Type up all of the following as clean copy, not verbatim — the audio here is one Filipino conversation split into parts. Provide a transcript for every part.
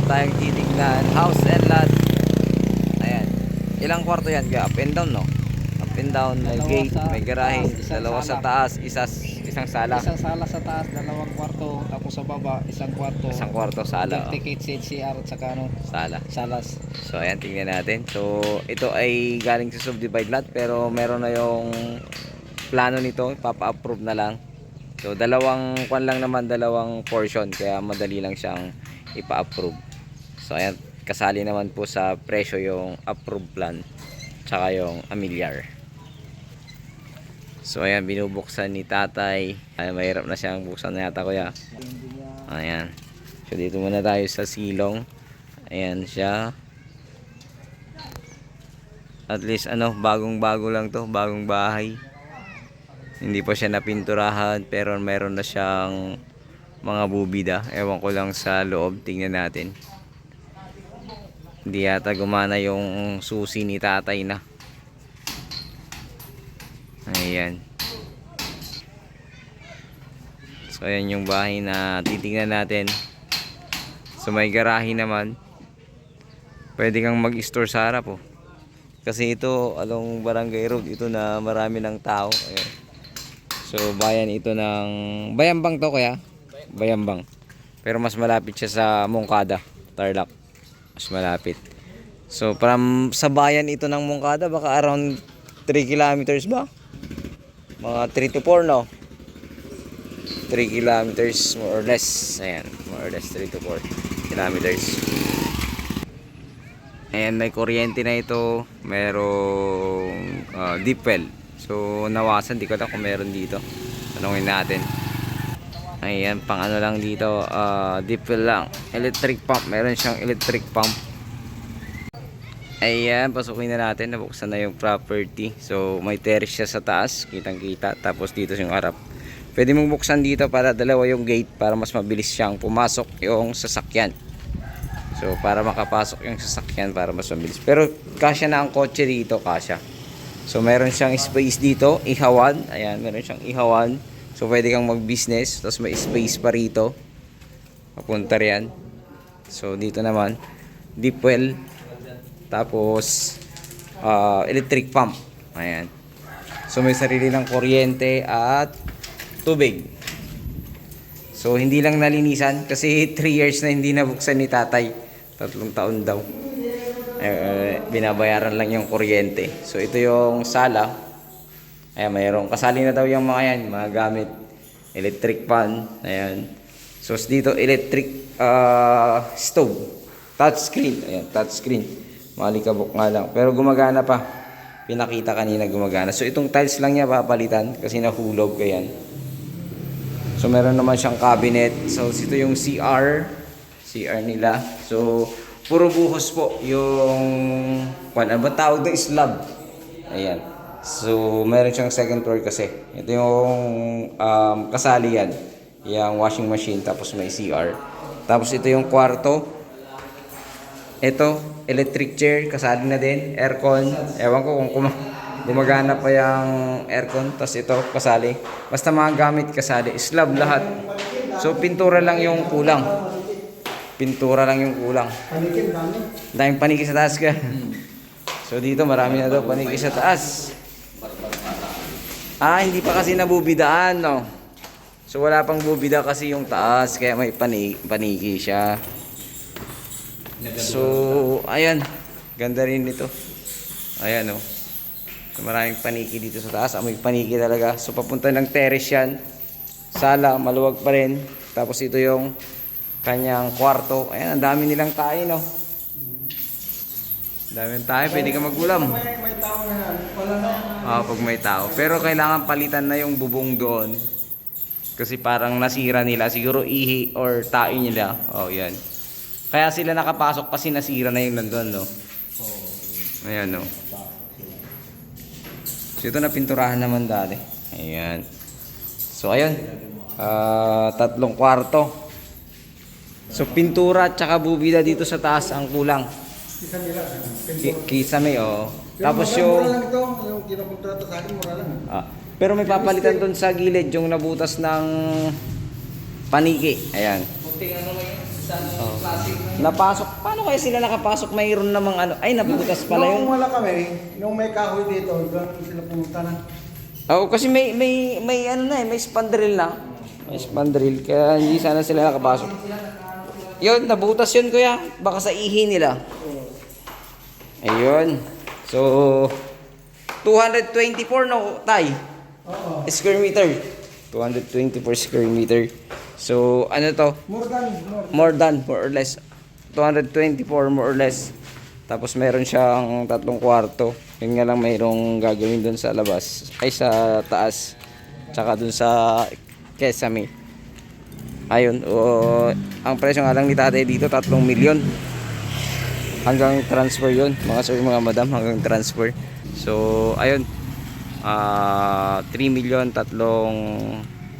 tayong titignan. House and lot. Ayan. Ilang kwarto yan? Up and down, no? Up and down, may gate, may garahe. Dalawa sa taas, isang sala. Isang sala sa taas, dalawang kwarto. Tapos sa baba, isang kwarto. Isang kwarto, sala. Ticket CR at saka ano, Sala. salas. So ayan, tingnan natin. So ito ay galing sa subdivide lot, pero meron na yung plano nito, papa-approve na lang. So dalawang dalawang portion, kaya madali lang siyang ipa-approve. So ayan, kasali naman po sa presyo yung approved plan tsaka yung amilyar. So ayan, binubuksan ni tatay. Ay, mahirap na siyang buksan na yata, kuya. Ayan. So dito muna tayo sa silong. Ayan siya. At least bagong-bago lang to, bagong bahay. Hindi pa siya napinturahan, pero meron na siyang mga bubida. Ewan ko lang sa loob, tingnan natin. Hindi yata gumana yung susi ni tatay na. Ayan. So ayan yung bahay na titingnan natin. So may garahe naman. Pwede kang mag-store sa harap, oh. Kasi ito, along Barangay Road, ito na marami ng tao. Ayan. So bayan ito ng Bayambang to, kaya Bayambang. Pero mas malapit siya sa Moncada, Tarlac. Mas malapit. So sa bayan ito ng Moncada, baka around 3 kilometers ba? Mga 3 to 4, no? 3 kilometers more or less. Ayan, more or less 3 to 4 kilometers. Ayan, may kuryente na ito. Merong deep well. So nawasan, di ko alam kung meron dito. Tanungin natin. Ayan, pang ano lang dito, deep well lang. Electric pump, meron siyang electric pump. Ayan, pasukin na natin. Nabuksan na yung property. So may terrace siya sa taas, kitang kita. Tapos dito yung harap. Pwede mong buksan dito para dalawa yung gate, para mas mabilis siyang pumasok yung sasakyan. So para makapasok yung sasakyan, para mas mabilis. Pero kasya na ang kotse dito, kasya. So meron siyang space dito, ihawan. Ayan, meron siyang ihawan. So pwede kang mag-business. Tapos may space pa rito. Papunta riyan. So dito naman, deep well. Tapos electric pump. Ayan. So may sarili ng kuryente at tubig. So hindi lang nalinisan kasi 3 years na hindi nabuksan ni tatay. 3 taon daw. Binabayaran lang yung kuryente. So ito yung sala. Ayan, mayroong kasali na daw yung mga yan, mga gamit. Electric fan. Ayan. So dito electric stove. Touchscreen. Ayan, touchscreen. Malikabok nga lang. Pero gumagana pa. Pinakita kanina gumagana. So itong tiles lang niya papalitan kasi nahulog kayan. So meron naman siyang cabinet. So ito yung CR nila. So puro buhos po yung ano ba tawag na, slab. Ayan. So meron siyang second floor kasi. Ito yung kasali yan. Yung washing machine, tapos may CR. Tapos ito yung kwarto. Ito, electric chair, kasali na din, aircon. Ewan ko kung gumagana pa yung aircon. Tapos ito, kasali. Basta mga gamit kasali. Slab lahat. So, pintura lang yung kulang. Pintura lang yung kulang. Daming paniki sa taas ka. So, dito marami na daw paniki sa taas. Hindi pa kasi nabubidaan, no? So, wala pang bubida kasi yung taas. Kaya may paniki siya. So, ayan. Ganda rin nito. Ayan, oh. So, maraming paniki dito sa taas. May paniki talaga. So, papunta ng terrace yan. Sala, maluwag pa rin. Tapos, ito yung kanyang kwarto. Ayan, ang dami nilang tayo, no? Dami ng tayo. Pwede ka magulam. May tao na yan. Wala na. Pag may tao. Pero, kailangan palitan na yung bubong doon. Kasi parang nasira nila. Siguro ihi or tayo nila. Oh, yan. Kaya sila nakapasok kasi nasira na yung nandun, no? Ayan, no? So, ito na pinturahan naman dati. Ayan. So, ayun. 3 kwarto. So, pintura at saka bubida dito sa taas ang kulang. Kisame, oh. Tapos yung... Mura lang ito. Yung kinakontrata sa akin, mura lang. Pero may papalitan doon sa gilid yung nabutas ng paniki. Ayan. Kunting ano lang yun. Sa classic Napasok. Paano kaya sila nakapasok? Mayroon namang ano. Ay, nabutas pala Nung yun. wala kami, nung may kahoy dito, doon sila pumunta na. Oo, kasi may ano na eh, may spandrel na. May spandrel, kaya hindi sana sila nakapasok. Yun, nabutas yun kuya. Baka sa ihi nila. Ayun. So, 224 no, tay? Oo. Square meter. 224 square meter. So, ano to? More than. More or less. 224 more or less. Tapos meron siyang 3 kwarto. Yun nga lang mayroong gagawin dun sa labas. Ay sa taas. Tsaka dun sa Kesame. Ayun. Ang presyo nga lang ni tatay dito 3 milyon. Hanggang transfer yun. Mga sir, mga madam, hanggang transfer. So, ayun. 3 milyon 3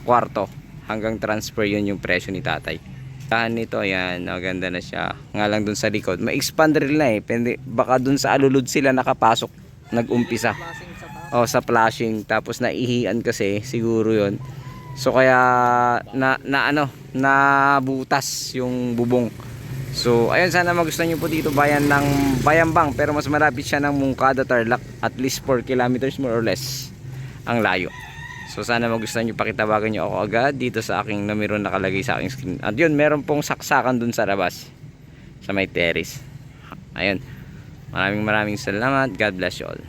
kwarto. Hanggang transfer yun yung presyo ni tatay. Tahan nito, ayan, maganda na siya. Nga lang dun sa likod. May expander na eh. Baka dun sa alulod sila nakapasok. Nag-umpisa. O, sa flashing. Tapos naihian kasi, siguro yun. So kaya, nabutas yung bubong. So, ayun, sana magustuhan nyo po dito bayan ng Bayambang. Pero mas malapit siya ng Mungkada, Tarlac. At least 4 kilometers more or less ang layo. So sana magustuhan nyo, pakitawagan nyo ako agad dito sa aking numero nakalagay sa aking screen. At yun, meron pong saksakan dun sa labas. Sa may terrace. Ayun. Maraming salamat. God bless you all.